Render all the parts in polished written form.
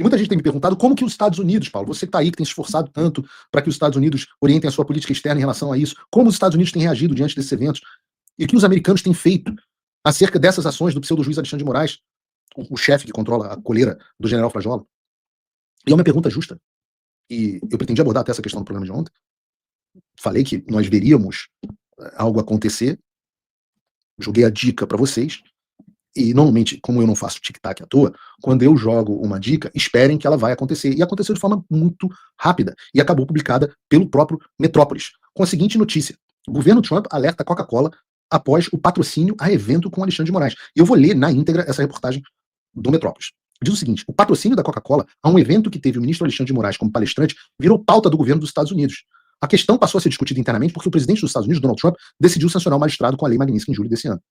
E muita gente tem me perguntado como que os Estados Unidos, Paulo, você que está aí, que tem se esforçado tanto para que os Estados Unidos orientem a sua política externa em relação a isso, como os Estados Unidos têm reagido diante desses eventos, e o que os americanos têm feito acerca dessas ações do pseudo-juiz Alexandre de Moraes, o chefe que controla a coleira do general Frajola. E é uma pergunta justa, e eu pretendi abordar até essa questão no programa de ontem. Falei que nós veríamos algo acontecer, joguei a dica para vocês, e normalmente, como eu não faço tic-tac à toa, quando eu jogo uma dica, esperem que ela vai acontecer. E aconteceu de forma muito rápida, e acabou publicada pelo próprio Metrópolis, com a seguinte notícia: o governo Trump alerta a Coca-Cola após o patrocínio a evento com Alexandre de Moraes. E eu vou ler na íntegra essa reportagem do Metrópolis. Diz o seguinte: o patrocínio da Coca-Cola a um evento que teve o ministro Alexandre de Moraes como palestrante virou pauta do governo dos Estados Unidos. A questão passou a ser discutida internamente porque o presidente dos Estados Unidos, Donald Trump, decidiu sancionar o magistrado com a Lei Magnitsky em julho desse ano.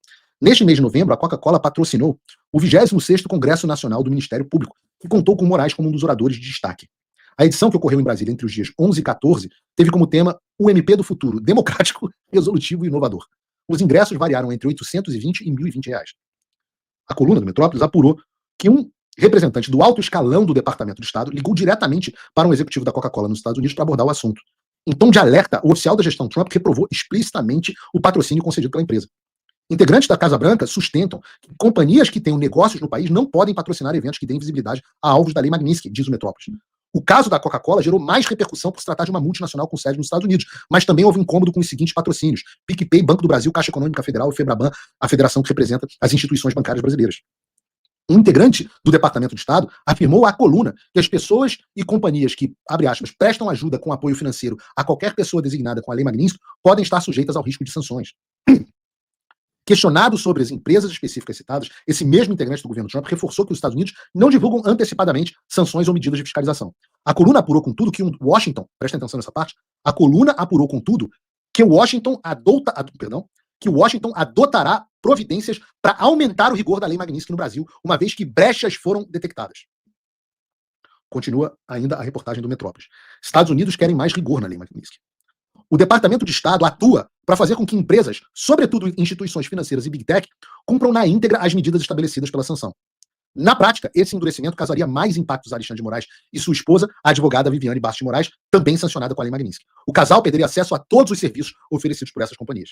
Neste mês de novembro, a Coca-Cola patrocinou o 26º Congresso Nacional do Ministério Público, que contou com Moraes como um dos oradores de destaque. A edição, que ocorreu em Brasília entre os dias 11 e 14, teve como tema o MP do futuro, democrático, resolutivo e inovador. Os ingressos variaram entre R$820 e R$1.020. A coluna do Metrópolis apurou que um representante do alto escalão do Departamento de Estado ligou diretamente para um executivo da Coca-Cola nos Estados Unidos para abordar o assunto. Em tom de alerta, o oficial da gestão Trump reprovou explicitamente o patrocínio concedido pela empresa. Integrantes da Casa Branca sustentam que companhias que tenham negócios no país não podem patrocinar eventos que deem visibilidade a alvos da Lei Magnitsky, diz o Metrópolis. O caso da Coca-Cola gerou mais repercussão por se tratar de uma multinacional com sede nos Estados Unidos, mas também houve incômodo com os seguintes patrocínios: PicPay, Banco do Brasil, Caixa Econômica Federal e Febraban, a federação que representa as instituições bancárias brasileiras. Um integrante do Departamento de Estado afirmou à coluna que as pessoas e companhias que, abre aspas, prestam ajuda com apoio financeiro a qualquer pessoa designada com a Lei Magnitsky podem estar sujeitas ao risco de sanções. Questionado sobre as empresas específicas citadas, esse mesmo integrante do governo Trump reforçou que os Estados Unidos não divulgam antecipadamente sanções ou medidas de fiscalização. A coluna apurou, contudo, que Washington, prestem atenção nessa parte, a coluna apurou, contudo, que Washington adotará providências para aumentar o rigor da Lei Magnitsky no Brasil, uma vez que brechas foram detectadas. Continua ainda a reportagem do Metrópolis. Estados Unidos querem mais rigor na Lei Magnitsky. O Departamento de Estado atua para fazer com que empresas, sobretudo instituições financeiras e Big Tech, cumpram na íntegra as medidas estabelecidas pela sanção. Na prática, esse endurecimento causaria mais impactos a Alexandre de Moraes e sua esposa, a advogada Viviane Bastos de Moraes, também sancionada com a Lei Magnitsky. O casal perderia acesso a todos os serviços oferecidos por essas companhias.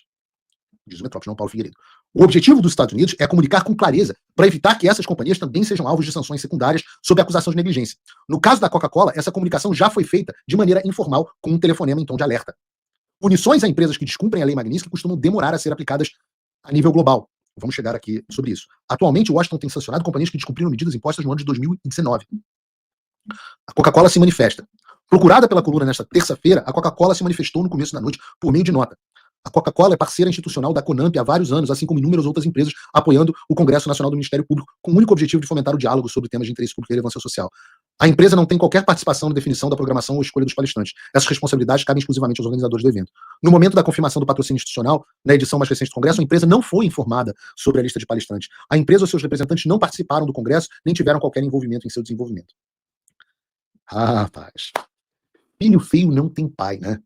Diz o Metrópolis, não Paulo Figueiredo. O objetivo dos Estados Unidos é comunicar com clareza para evitar que essas companhias também sejam alvos de sanções secundárias sob acusação de negligência. No caso da Coca-Cola, essa comunicação já foi feita de maneira informal com um telefonema em tom de alerta. Punições a empresas que descumprem a Lei Magnitsky costumam demorar a ser aplicadas a nível global. Vamos chegar aqui sobre isso. Atualmente, Washington tem sancionado companhias que descumpriram medidas impostas no ano de 2019. A Coca-Cola se manifesta. Procurada pela coluna nesta terça-feira, a Coca-Cola se manifestou no começo da noite por meio de nota. A Coca-Cola é parceira institucional da Conamp há vários anos, assim como inúmeras outras empresas, apoiando o Congresso Nacional do Ministério Público, com o único objetivo de fomentar o diálogo sobre temas de interesse público e relevância social. A empresa não tem qualquer participação na definição da programação ou escolha dos palestrantes. Essas responsabilidades cabem exclusivamente aos organizadores do evento. No momento da confirmação do patrocínio institucional, na edição mais recente do Congresso, a empresa não foi informada sobre a lista de palestrantes. A empresa ou seus representantes não participaram do Congresso, nem tiveram qualquer envolvimento em seu desenvolvimento. Ah, rapaz. Filho feio não tem pai, né?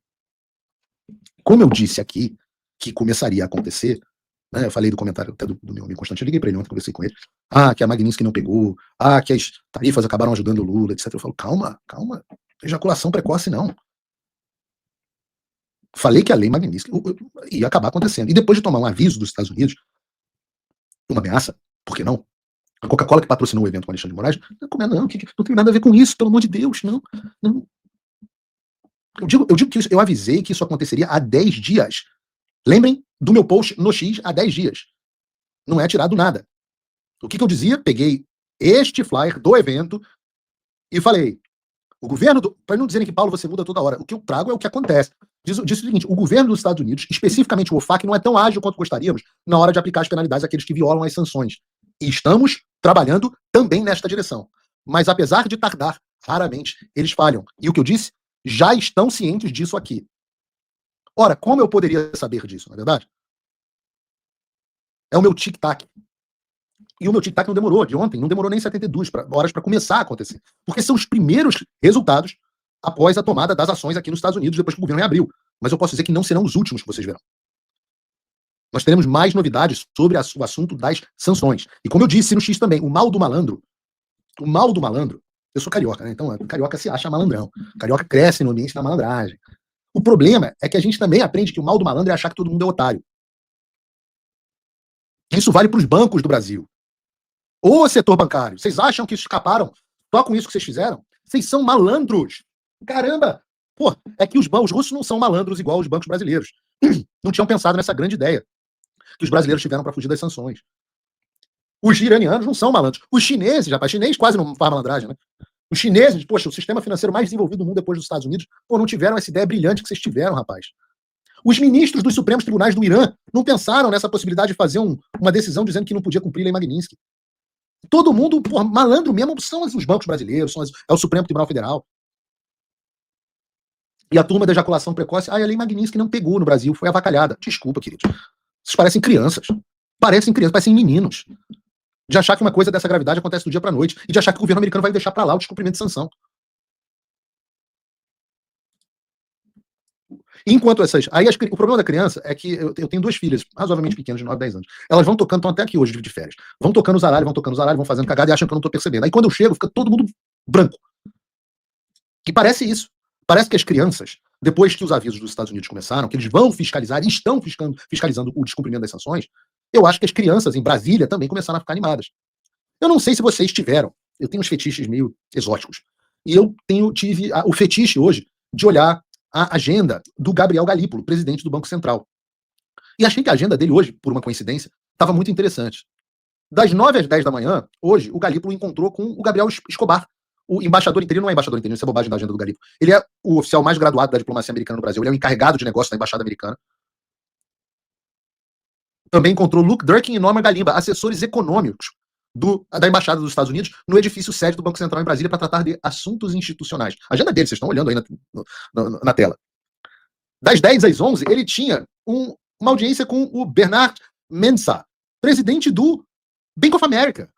Como eu disse aqui, que começaria a acontecer, né, eu falei do comentário até do meu amigo Constantino, eu liguei para ele ontem, conversei com ele, que a Magnitsky não pegou, que as tarifas acabaram ajudando o Lula, etc. Eu falo, calma, ejaculação precoce não. Falei que a Lei Magnitsky ia acabar acontecendo. E depois de tomar um aviso dos Estados Unidos, uma ameaça, por que não? A Coca-Cola que patrocinou o evento com Alexandre de Moraes, não tem nada a ver com isso, pelo amor de Deus, não. Eu digo que eu avisei que isso aconteceria há 10 dias. Lembrem do meu post no X há 10 dias. Não é tirado nada. O que eu dizia? Peguei este flyer do evento e falei, o governo, para não dizerem que, Paulo, você muda toda hora, o que eu trago é o que acontece. Diz o seguinte, o governo dos Estados Unidos, especificamente o OFAC, não é tão ágil quanto gostaríamos na hora de aplicar as penalidades àqueles que violam as sanções. E estamos trabalhando também nesta direção. Mas apesar de tardar, raramente eles falham. E o que eu disse? Já estão cientes disso aqui. Ora, como eu poderia saber disso, na verdade? É o meu tic-tac. E o meu tic-tac não demorou, de ontem, não demorou nem 72 horas para começar a acontecer. Porque são os primeiros resultados após a tomada das ações aqui nos Estados Unidos, depois que o governo reabriu. Mas eu posso dizer que não serão os últimos que vocês verão. Nós teremos mais novidades sobre o assunto das sanções. E como eu disse no X também, o mal do malandro Eu sou carioca, né? Então, carioca se acha malandrão. Carioca cresce no ambiente da malandragem. O problema é que a gente também aprende que o mal do malandro é achar que todo mundo é otário. Isso vale para os bancos do Brasil. O setor bancário. Vocês acham que escaparam só com isso que vocês fizeram? Vocês são malandros. Caramba! Pô, é que os russos não são malandros igual os bancos brasileiros. Não tinham pensado nessa grande ideia que os brasileiros tiveram para fugir das sanções. Os iranianos não são malandros. Os chineses, rapaz, chinês quase não faz malandragem, né? Os chineses, poxa, o sistema financeiro mais desenvolvido do mundo depois dos Estados Unidos, pô, não tiveram essa ideia brilhante que vocês tiveram, rapaz. Os ministros dos Supremos Tribunais do Irã não pensaram nessa possibilidade de fazer uma decisão dizendo que não podia cumprir a lei Magnitsky. Todo mundo, porra, malandro mesmo, são os bancos brasileiros, é o Supremo Tribunal Federal. E a turma da ejaculação precoce, a lei Magnitsky não pegou no Brasil, foi avacalhada. Desculpa, queridos. Vocês parecem crianças. Parecem meninos. De achar que uma coisa dessa gravidade acontece do dia para a noite e de achar que o governo americano vai deixar para lá o descumprimento de sanção. Enquanto essas. Aí o problema da criança é que eu tenho duas filhas razoavelmente pequenas, de 9, 10 anos. Elas vão tocando, estão até aqui hoje de férias. Vão tocando os aralhos, vão fazendo cagada e acham que eu não estou percebendo. Aí quando eu chego, fica todo mundo branco. Que parece isso. Parece que as crianças, depois que os avisos dos Estados Unidos começaram, que eles vão fiscalizar e estão fiscalizando o descumprimento das sanções, eu acho que as crianças em Brasília também começaram a ficar animadas. Eu não sei se vocês tiveram. Eu tenho uns fetiches meio exóticos. E eu tive o fetiche hoje de olhar a agenda do Gabriel Galípolo, presidente do Banco Central. E achei que a agenda dele hoje, por uma coincidência, estava muito interessante. Das 9 às 10 da manhã, hoje, o Galípolo encontrou com o Gabriel Escobar, o embaixador interino. Não é embaixador interino, isso é bobagem da agenda do Galípolo. Ele é o oficial mais graduado da diplomacia americana no Brasil. Ele é o encarregado de negócio da embaixada americana. Também encontrou Luke Durkin e Norma Galimba, assessores econômicos da Embaixada dos Estados Unidos, no edifício sede do Banco Central em Brasília, para tratar de assuntos institucionais. A agenda dele, vocês estão olhando aí na tela. Das 10 às 11, ele tinha uma audiência com o Bernard Mensah, presidente do Bank of America,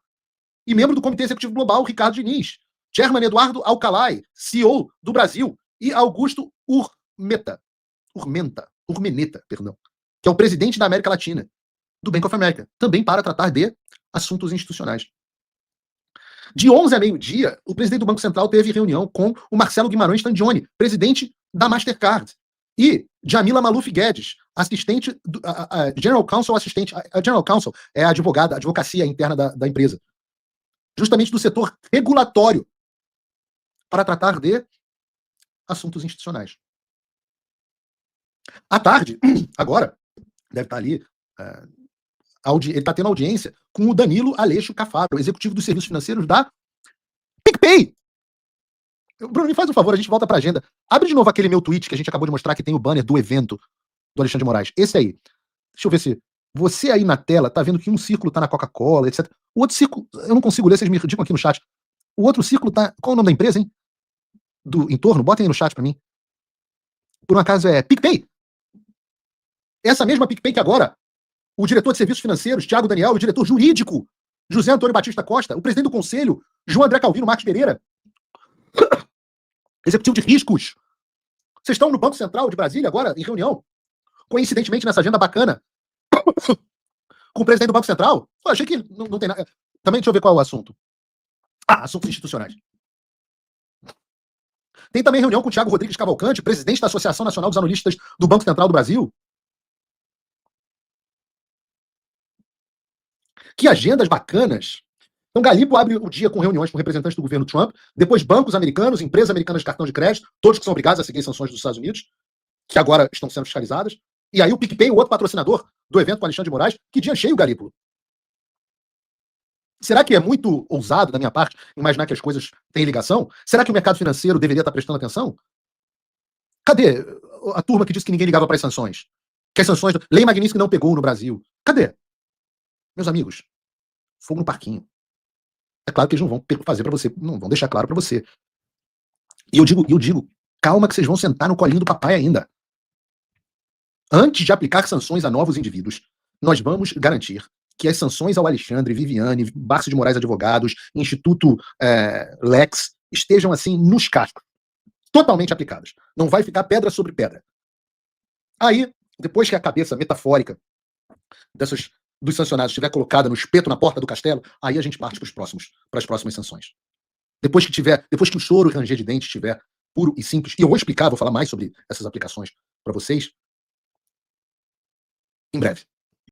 e membro do Comitê Executivo Global, Ricardo Diniz, Chairman Eduardo Alcalay, CEO do Brasil, e Augusto Urmeneta, que é o presidente da América Latina, do Bank of America, também para tratar de assuntos institucionais. De 11 a meio-dia, o presidente do Banco Central teve reunião com o Marcelo Guimarães Tandioni, presidente da Mastercard, e Jamila Maluf Guedes, assistente, General Counsel assistente. A General Counsel é a advocacia interna da empresa, justamente do setor regulatório, para tratar de assuntos institucionais. À tarde, agora, deve estar ali, ele está tendo audiência com o Danilo Aleixo Cafaro, executivo dos serviços financeiros da PicPay. Bruno, me faz um favor, a gente volta para a agenda. Abre de novo aquele meu tweet que a gente acabou de mostrar, que tem o banner do evento do Alexandre de Moraes. Esse aí. Deixa eu ver se... Você aí na tela tá vendo que um círculo tá na Coca-Cola, etc. O outro círculo... Eu não consigo ler, vocês me digam aqui no chat. O outro círculo tá... Qual é o nome da empresa, hein? Do entorno? Botem aí no chat para mim. Por um acaso é PicPay. Essa mesma PicPay que agora o diretor de serviços financeiros, Thiago Daniel, o diretor jurídico, José Antônio Batista Costa, o presidente do conselho, João André Calvino Marques Pereira, executivo de riscos. Vocês estão no Banco Central de Brasília agora, em reunião, coincidentemente nessa agenda bacana, com o presidente do Banco Central. Eu achei que não tem nada. Também deixa eu ver qual é o assunto. Assuntos institucionais. Tem também reunião com o Thiago Rodrigues Cavalcante, presidente da Associação Nacional dos Analistas do Banco Central do Brasil. Que agendas bacanas. Então, Galípolo abre o dia com reuniões com representantes do governo Trump, depois bancos americanos, empresas americanas de cartão de crédito, todos que são obrigados a seguir as sanções dos Estados Unidos, que agora estão sendo fiscalizadas. E aí o PicPay, o outro patrocinador do evento com Alexandre de Moraes, que dia cheio, Galípolo. Será que é muito ousado da minha parte imaginar que as coisas têm ligação? Será que o mercado financeiro deveria estar prestando atenção? Cadê a turma que disse que ninguém ligava para as sanções? Que as sanções... Lei Magnitsky não pegou no Brasil. Cadê? Meus amigos, fogo no parquinho. É claro que eles não vão fazer para você, não vão deixar claro para você. E eu digo, calma que vocês vão sentar no colinho do papai ainda. Antes de aplicar sanções a novos indivíduos, nós vamos garantir que as sanções ao Alexandre, Viviane, Barça de Moraes Advogados, Instituto Lex, estejam assim nos cascos, totalmente aplicadas. Não vai ficar pedra sobre pedra. Aí, depois que a cabeça metafórica dos sancionados estiver colocada no espeto na porta do castelo, aí a gente parte para as próximas sanções. Depois que o choro e ranger de dente estiver puro e simples, e eu vou explicar, vou falar mais sobre essas aplicações para vocês em breve.